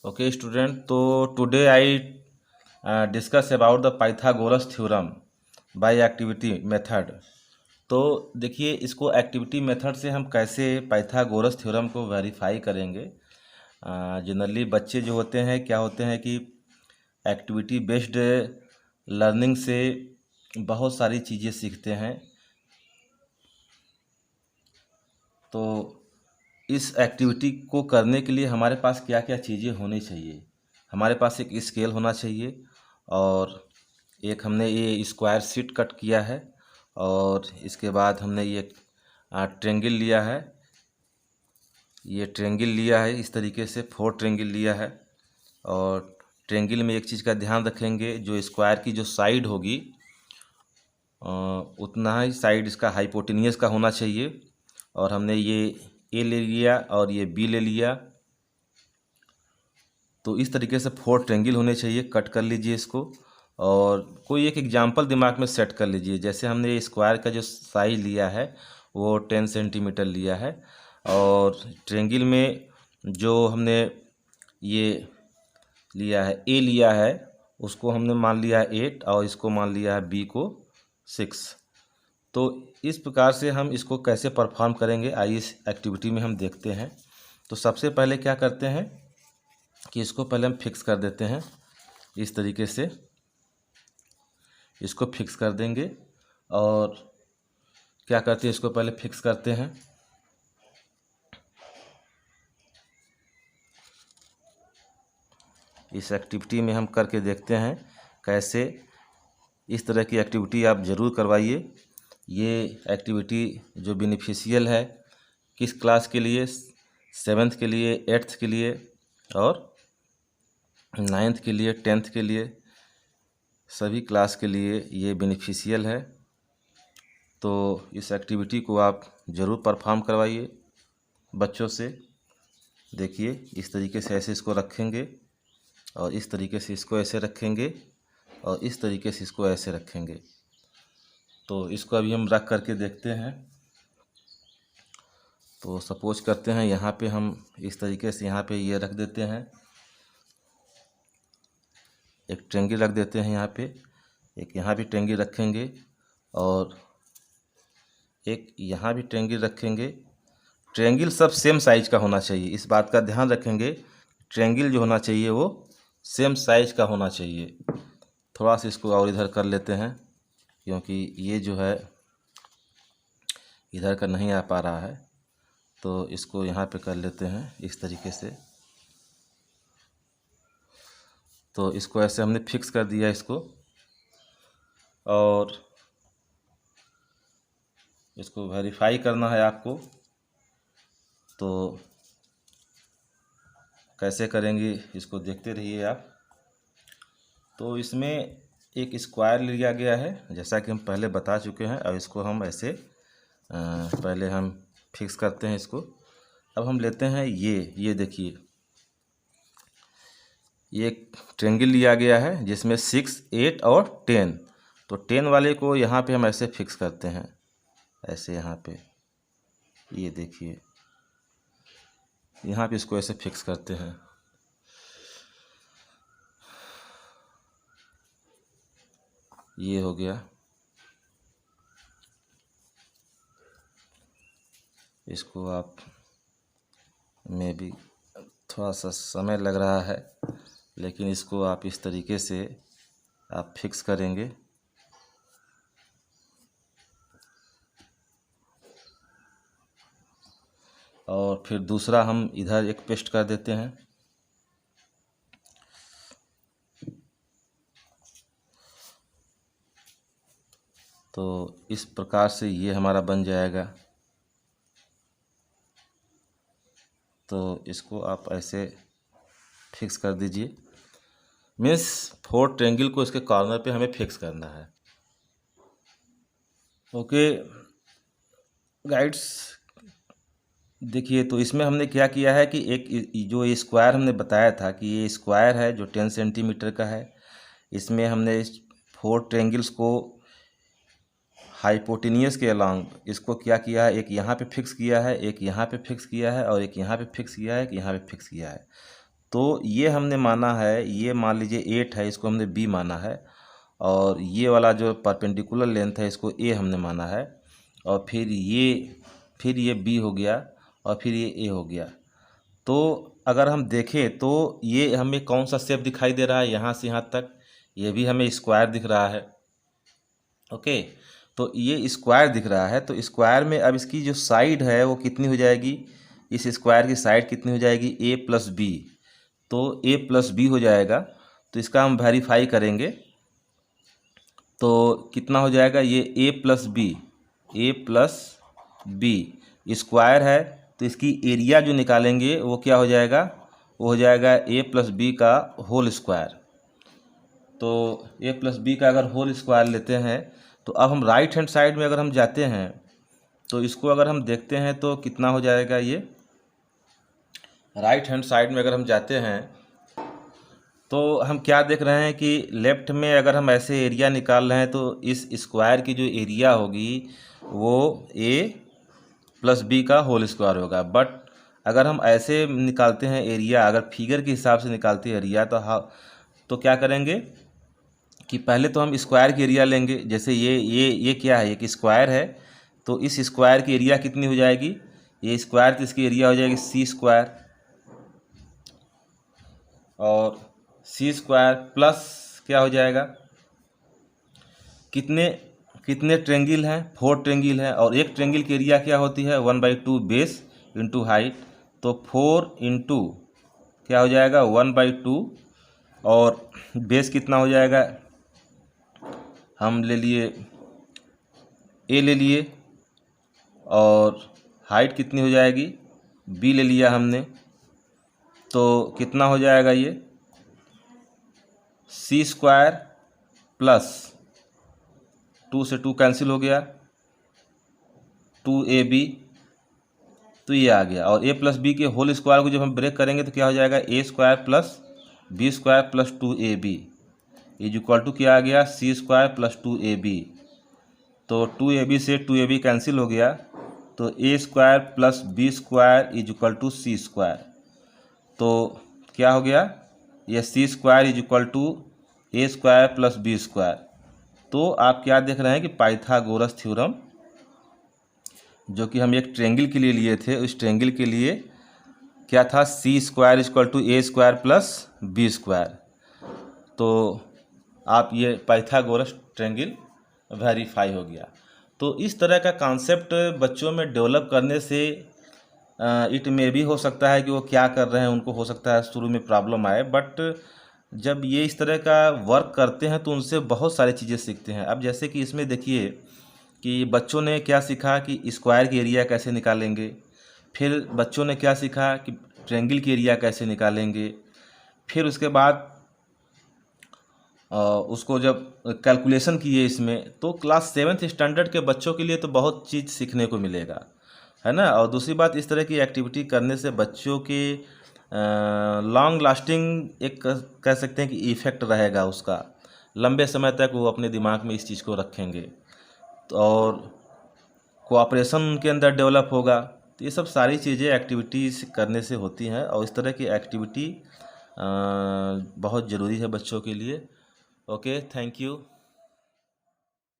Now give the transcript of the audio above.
Okay, student. So today I discuss about the Pythagoras theorem by activity method. तो देखिए इसको activity method से हम कैसे पाइथागोरस थ्योरम को वेरीफाई करेंगे। जनरली बच्चे जो होते हैं क्या होते हैं कि एक्टिविटी बेस्ड लर्निंग से बहुत सारी चीज़ें सीखते हैं। तो इस एक्टिविटी को करने के लिए हमारे पास क्या क्या चीज़ें होनी चाहिए। हमारे पास एक स्केल होना चाहिए और एक हमने ये स्क्वायर शीट कट किया है और इसके बाद हमने ये ट्रेंगल लिया है। ये ट्रेंगल लिया है इस तरीके से 4 ट्रेंगल लिया है। और ट्रेंगल में एक चीज़ का ध्यान रखेंगे, जो स्क्वायर की जो साइड होगी उतना ही साइड इसका हाइपोटेनियस का होना चाहिए। और हमने ये ए ले लिया और ये बी ले लिया। तो इस तरीके से 4 ट्रेंगल होने चाहिए। कट कर लीजिए इसको और कोई एक एग्जांपल दिमाग में सेट कर लीजिए। जैसे हमने स्क्वायर का जो साइज लिया है वो 10 सेंटीमीटर लिया है और ट्रेंगल में जो हमने ये लिया है ए लिया है उसको हमने मान लिया है 8 और इसको मान लिया है बी को 6। तो इस प्रकार से हम इसको कैसे परफॉर्म करेंगे आइए इस एक्टिविटी में हम देखते हैं। तो सबसे पहले क्या करते हैं कि इसको पहले हम फिक्स कर देते हैं। इस तरीके से इसको फिक्स कर देंगे और क्या करते हैं इसको पहले फिक्स करते हैं। इस एक्टिविटी में हम करके देखते हैं कैसे। इस तरह की एक्टिविटी आप ज़रूर करवाइए। ये एक्टिविटी जो बेनिफिशियल है किस क्लास के लिए, 7th के लिए, 8th के लिए और 9th के लिए, 10th के लिए, सभी क्लास के लिए ये बेनिफिशियल है। तो इस एक्टिविटी को आप ज़रूर परफॉर्म करवाइए बच्चों से। देखिए इस तरीके से ऐसे इसको रखेंगे और इस तरीके से इसको ऐसे रखेंगे और इस तरीके से इसको ऐसे रखेंगे। तो इसको अभी हम रख करके देखते हैं। तो सपोज करते हैं यहाँ पे हम इस तरीके से यहाँ पे ये रख देते हैं, एक ट्रेंगल रख देते हैं यहाँ पे, एक यहाँ भी ट्रेंगल रखेंगे और एक यहाँ भी ट्रेंगल रखेंगे। ट्रेंगल सब सेम साइज का होना चाहिए, इस बात का ध्यान रखेंगे। ट्रेंगल जो होना चाहिए वो सेम साइज का होना चाहिए। थोड़ा सा इसको और इधर कर लेते हैं क्योंकि ये जो है इधर का नहीं आ पा रहा है। तो इसको यहाँ पे कर लेते हैं इस तरीके से। तो इसको ऐसे हमने फिक्स कर दिया इसको और इसको वेरीफाई करना है आपको। तो कैसे करेंगे इसको देखते रहिए आप। तो इसमें एक स्क्वायर लिया गया है जैसा कि हम पहले बता चुके हैं। अब इसको हम ऐसे पहले हम फिक्स करते हैं इसको। अब हम लेते हैं ये देखिए ये ट्रेंगल लिया गया है जिसमें 6, 8 और 10। तो 10 वाले को यहाँ पे हम ऐसे फिक्स करते हैं, ऐसे यहाँ पे ये देखिए यहाँ पे इसको ऐसे फिक्स करते हैं। ये हो गया। इसको आप में भी थोड़ा सा समय लग रहा है लेकिन इसको आप इस तरीके से आप फिक्स करेंगे। और फिर दूसरा हम इधर एक पेस्ट कर देते हैं। तो इस प्रकार से ये हमारा बन जाएगा। तो इसको आप ऐसे फिक्स कर दीजिए। मीन्स 4 ट्रेंगल को इसके कॉर्नर पे हमें फिक्स करना है। ओके गाइड्स, देखिए तो इसमें हमने क्या किया है कि एक जो ये स्क्वायर हमने बताया था कि ये स्क्वायर है जो 10 सेंटीमीटर का है। इसमें हमने 4 ट्रेंगल्स को हाइपोटेनियस के अलॉन्ग इसको क्या किया है, एक यहाँ पे फिक्स किया है, एक यहाँ पे फिक्स किया है और एक यहाँ पे फिक्स किया है, एक यहाँ पे फिक्स किया है। तो ये हमने माना है, ये मान लीजिए 8 है, इसको हमने बी माना है, और ये वाला जो परपेंडिकुलर लेंथ है इसको ए हमने माना है, और फिर ये बी हो गया, और फिर ये ए हो गया। तो अगर हम देखें तो ये हमें कौन सा शेप दिखाई दे रहा है, यहाँ से यहाँ तक ये भी हमें स्क्वायर दिख रहा है। ओके, तो ये स्क्वायर दिख रहा है, तो स्क्वायर में अब इसकी जो साइड है वो कितनी हो जाएगी, इस स्क्वायर की साइड कितनी हो जाएगी, ए प्लस बी। तो ए प्लस बी हो जाएगा, तो इसका हम वेरीफाई करेंगे तो कितना हो जाएगा, ये ए प्लस बी स्क्वायर है, तो इसकी एरिया जो निकालेंगे वो क्या हो जाएगा, वो हो जाएगा ए प्लस बी का होल स्क्वायर। तो ए प्लस बी का अगर होल स्क्वायर लेते हैं, तो अब हम राइट हैंड साइड में अगर हम जाते हैं तो इसको अगर हम देखते हैं तो कितना हो जाएगा, ये राइट हैंड साइड में अगर हम जाते हैं तो हम क्या देख रहे हैं कि लेफ़्ट में अगर हम ऐसे एरिया निकाल रहे हैं तो इस स्क्वायर की जो एरिया होगी वो ए प्लस बी का होल स्क्वायर होगा। बट अगर हम ऐसे निकालते हैं एरिया, अगर फिगर के हिसाब से निकालते हैं एरिया, तो क्या करेंगे कि पहले तो हम स्क्वायर की एरिया लेंगे। जैसे ये क्या है, एक स्क्वायर है, तो इस स्क्वायर की एरिया कितनी हो जाएगी, ये स्क्वायर तो इसकी एरिया हो जाएगी सी स्क्वायर, और सी स्क्वायर प्लस क्या हो जाएगा, कितने ट्रेंगल हैं, 4 ट्रेंगल हैं, और एक ट्रेंगल की एरिया क्या होती है 1/2 बेस इंटू हाइट, तो 4 इंटू क्या हो जाएगा 1/2, और बेस कितना हो जाएगा, हम ले लिए ए ले लिए, और हाइट कितनी हो जाएगी बी ले लिया हमने, तो कितना हो जाएगा, ये सी स्क्वायर प्लस 2 से 2 कैंसिल हो गया, 2ab, तो ये आ गया। और ए प्लस बी के होल स्क्वायर को जब हम ब्रेक करेंगे तो क्या हो जाएगा, A square plus B square plus 2ab is equal to क्या आ गया, सी स्क्वायर प्लस 2ab। तो 2ab से 2ab कैंसिल हो गया, तो A square plus B square is equal to C square. तो क्या हो गया, ये C square is equal to A square plus B square. तो आप क्या देख रहे हैं कि पाइथागोरस थ्योरम जो कि हम एक ट्रेंगल के लिए लिए थे, उस ट्रेंगल के लिए क्या था, C square is equal to A square plus B square. तो आप ये पाइथागोरस ट्रेंगल वेरीफाई हो गया। तो इस तरह का कॉन्सेप्ट बच्चों में डेवलप करने से इट में भी हो सकता है कि वो क्या कर रहे हैं उनको हो सकता है शुरू में प्रॉब्लम आए, बट जब ये इस तरह का वर्क करते हैं तो उनसे बहुत सारी चीज़ें सीखते हैं। अब जैसे कि इसमें देखिए कि बच्चों ने क्या सीखा कि स्क्वायर की एरिया कैसे निकालेंगे, फिर बच्चों ने क्या सीखा कि ट्रायंगल की एरिया कैसे निकालेंगे, फिर उसके बाद उसको जब कैलकुलेशन किए इसमें, तो क्लास 7th स्टैंडर्ड के बच्चों के लिए तो बहुत चीज़ सीखने को मिलेगा, है ना। और दूसरी बात, इस तरह की एक्टिविटी करने से बच्चों के लॉन्ग लास्टिंग एक कह सकते हैं कि इफ़ेक्ट रहेगा उसका, लंबे समय तक वो अपने दिमाग में इस चीज़ को रखेंगे, तो और कोऑपरेशन उनके अंदर डेवलप होगा। तो ये सब सारी चीज़ें एक्टिविटीज़ करने से होती हैं, और इस तरह की एक्टिविटी बहुत ज़रूरी है बच्चों के लिए। Okay, thank you.